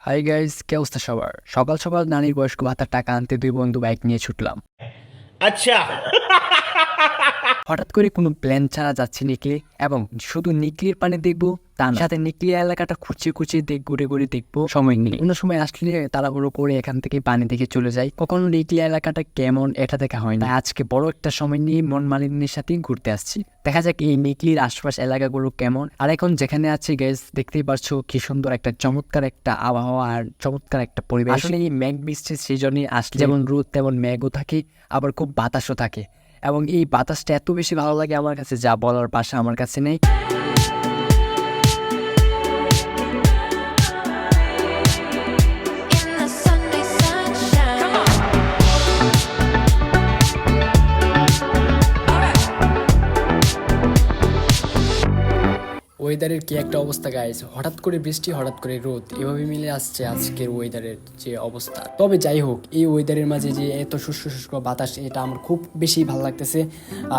Hi guys, কে অবস্থা সবার? সকাল সকাল নানির বয়স্ক ভাতার টাকা আনতে দুই বন্ধু বাইক নিয়ে ছুটলাম। अच्छा। হঠাৎ করে কোনো প্ল্যান ছাড়া যাচ্ছি নিকলি, এবং শুধু নিকলির পানি দেখবো তা না, সাথে নিকলি এলাকাটা খুঁচিয়ে খুঁচিয়ে ঘুরে ঘুরে দেখবো। সময় নেই, অন্য সময় আসলে তাড়াহুড়ো করে এখান থেকে পানি দেখে চলে যাই। কখনো নিকলি এলাকাটা কেমন এটা দেখা হয় না। আজকে বড় একটা সময় নিয়ে মন মালিন্যের সাথে ঘুরতে আসছি। দেখা যাক এই নিকলির আশপাশ এলাকাগুলো কেমন। আর এখন যেখানে আছি গাইস, দেখতেই পারছো কি সুন্দর একটা চমৎকার একটা আবহাওয়া আর চমৎকার একটা পরিবেশ। আসলে এই মেঘ বৃষ্টির সিজনে আসলে যেমন রোদ তেমন মেঘও থাকে, আবার খুব বাতাসও থাকে। এবং এই বাতাসটা এত বেশি ভালো লাগে আমার কাছে, যা বলার ভাষা আমার কাছে নেই। In the Sunday sunshine. ওয়েদারের কি একটা অবস্থা গাইস, হঠাৎ করে বৃষ্টি হঠাৎ করে রোদ, এভাবে মিলে আসছে আজকের ওয়েদারের যে অবস্থা। তবে যাই হোক, এই ওয়েদারের মাঝে যে এত শুষ্ক শুষ্ক বাতাস, এটা আমার খুব বেশি ভালো লাগতেছে।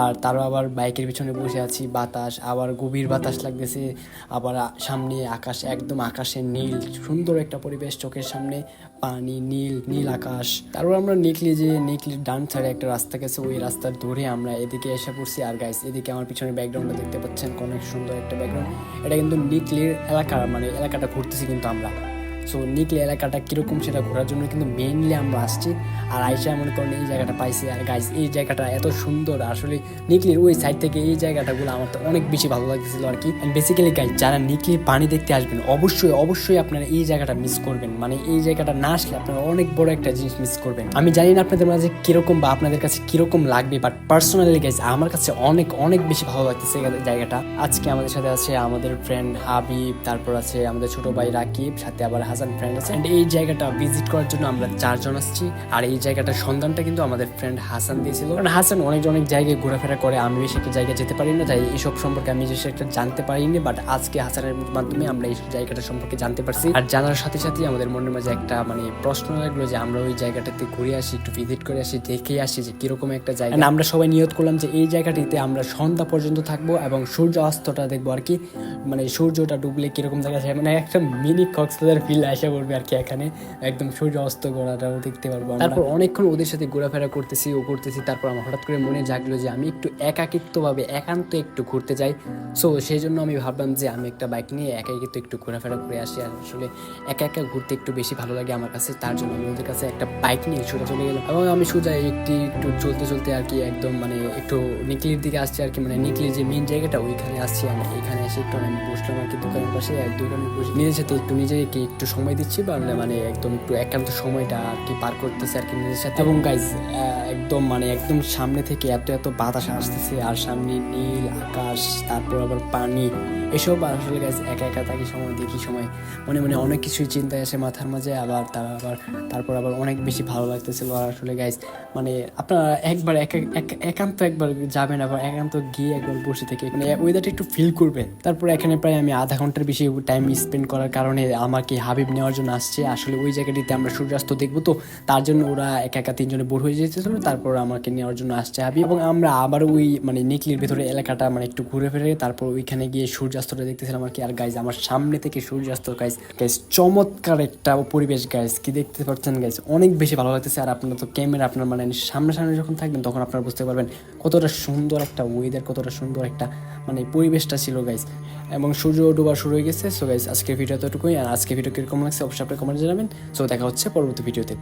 আর তারও আবার বাইকের পিছনে বসে আছি, বাতাস আবার গভীর বাতাস লাগতেছে। আবার সামনে আকাশ, একদম আকাশের নীল, সুন্দর একটা পরিবেশ, চোখের সামনে পানি, নীল নীল আকাশ। তারপর আমরা নিকলির ডান সাইডে একটা রাস্তা গেছে, ওই রাস্তার ধরে আমরা এদিকে এসে পড়ছি। আর গাইস, এদিকে আমার পিছনে ব্যাকগ্রাউন্ডটা দেখতে পাচ্ছেন, অনেক সুন্দর একটা ব্যাকগ্রাউন্ড। এটা কিন্তু নিকলির এলাকা, মানে এলাকাটা ঘুরতেছি কিন্তু আমরা। সো নিকলি এলাকাটা কীরকম সেটা ঘোরার জন্য কিন্তু মেইনলি আমরা আসছি। আর আইসা মনে করেন এই জায়গাটা পাইছি। আর গাইস, এই জায়গাটা এত সুন্দর, আসলে নিকলির ওই সাইড থেকে এই জায়গাটাগুলো আমার তো অনেক বেশি ভালো লাগতেছিল আর কি। অ্যান্ড বেসিক্যালি গাইস, যারা নিকলির পানি দেখতে আসবেন অবশ্যই অবশ্যই আপনারা এই জায়গাটা মিস করবেন। মানে এই জায়গাটা না আসলে আপনারা অনেক বড় একটা জিনিস মিস করবেন। আমি জানি না আপনাদের মাঝে কীরকম বা আপনাদের কাছে কীরকম লাগবে, বাট পার্সোনালি গাইস আমার কাছে অনেক অনেক বেশি ভালো লাগতেছে এই জায়গাটা। আজকে আমাদের সাথে আছে আমাদের ফ্রেন্ড হাবিব, তারপর আছে আমাদের ছোট ভাই রাকিব, সাথে আবার হাসান ফ্রেন্ড আছে। এন্ড এই জায়গাটা ভিজিট করার জন্য আমরা 4 জন আসছি। আর এই জায়গাটার সন্ধানটা কিন্তু আমাদের ফ্রেন্ড হাসান দিয়েছিল, কারণ হাসান অনেক অনেক জায়গায় ঘোরাফেরা করে, আমি বেশি একটা জায়গায় যেতে পারি না, তাই এইসব সম্পর্কে আমি বেশি একটা জানতে পারিনি। বাট আজকে হাসানের মাধ্যমে আমরা এই জায়গাটা সম্পর্কে জানতে পারছি। আর জানার সাথে সাথে আমাদের মনের মাঝে একটা মানে প্রশ্ন লাগলো যে আমরা ওই জায়গাটাতে ঘুরে আসি, একটু ভিজিট করে আসি, দেখে আসি যে কিরকম একটা জায়গা। আমরা সবাই নিয়ত করলাম যে এই জায়গাটিতে আমরা সন্ধ্যা পর্যন্ত থাকবো এবং সূর্য অস্তটা দেখবো আর কি। মানে সূর্যটা ডুবলে কিরকম জায়গা আছে, মানে একটা মিনি কক্সবাজার ফিল আসা পড়বে আর কি। এখানে একদম সূর্য অস্ত গোড়াটাও দেখতে পারবো। তারপর অনেকক্ষণ ওদের সাথে ঘোরাফেরা করতেছি তারপর আমার হঠাৎ করে মনে জাগলো যে আমি একটু একাকিত্বভাবে একান্ত একটু ঘুরতে যাই। সো সেই জন্য আমি ভাবলাম যে আমি একটা বাইক নিয়ে একাকিত্ব একটু ঘোরাফেরা করে আসি। আর আসলে একা একা ঘুরতে একটু বেশি ভালো লাগে আমার কাছে, তার জন্য আমি ওদের কাছে একটা বাইক নিয়ে সোজা চলে গেলাম। এবং আমি সোজা একটু চলতে চলতে আর কি একদম মানে একটু নিকলির দিকে আসছি আর কি। মানে নিকলির যে মেন জায়গাটা ওইখানে আসছি আমি। এখানে এসে একটু আমি বসলাম আর কি দোকানের পাশে। আর দোকানে বসে নিজের সাথে নিজেকে একটু সময় দিচ্ছি, বা মানে একদম একটু একান্ত সময়টা আর কি পার করতেছে আর কি নিজের সাথে। এবং গাইজ, একদম মানে একদম সামনে থেকে এত এত বাতাস আসতেছে, আর সামনে নীল আকাশ, তারপর আবার পানি, এসব আসলে গাইজ একা একা থাকি সময় দেখি সময় মনে মনে অনেক কিছুই চিন্তায় আসে মাথার মাঝে। তারপর আবার অনেক বেশি ভালো লাগতেছিল। আর আসলে গাইজ মানে আপনারা একবার একান্ত একবার যাবেন, আবার একান্ত গিয়ে একবার বসে থেকে মানে ওয়েদারটা একটু ফিল করবেন। তারপর এখানে প্রায় আমি আধা ঘন্টার বেশি টাইম স্পেন্ড করার কারণে আমাকে হাবিব নেওয়ার জন্য আসছে। আসলে ওই জায়গাটিতে আমরা সূর্যাস্ত দেখবো, তো তার জন্য ওরা একা একা 3 জনে বোর হয়ে যেতেছিল। তারপর আমাকে নেওয়ার জন্য আসছে হাবিব, এবং আমরা আবার ওই মানে নিকলির ভেতরে এলাকাটা মানে একটু ঘুরে ফিরে তারপর ওইখানে গিয়ে সূর্যাস্তটা দেখতেছিলাম আর কি। আর গাইজ, আমার সামনে থেকে সূর্যাস্ত গাইজ চমৎকার একটা পরিবেশ গাইজ, কি দেখতে পাচ্ছেন গাইজ, অনেক বেশি ভালো লাগতেছে। আর আপনার তো ক্যামেরা আপনার মানে সামনে যখন থাকবেন তখন আপনারা বুঝতে পারবেন কতটা সুন্দর একটা ওয়েদার, কতটা সুন্দর একটা মানে পরিবেশটা ছিল গাইজ। এবং সূর্য ডোবা শুরু হয়ে গেছে। সো গাইজ, আজকের ভিডিও এতটুকুই। আর আজকে ভিডিও কিরকম লাগছে অবশ্যই আপনি কমেন্টে জানাবেন। সো দেখা হচ্ছে পরবর্তী ভিডিওতে।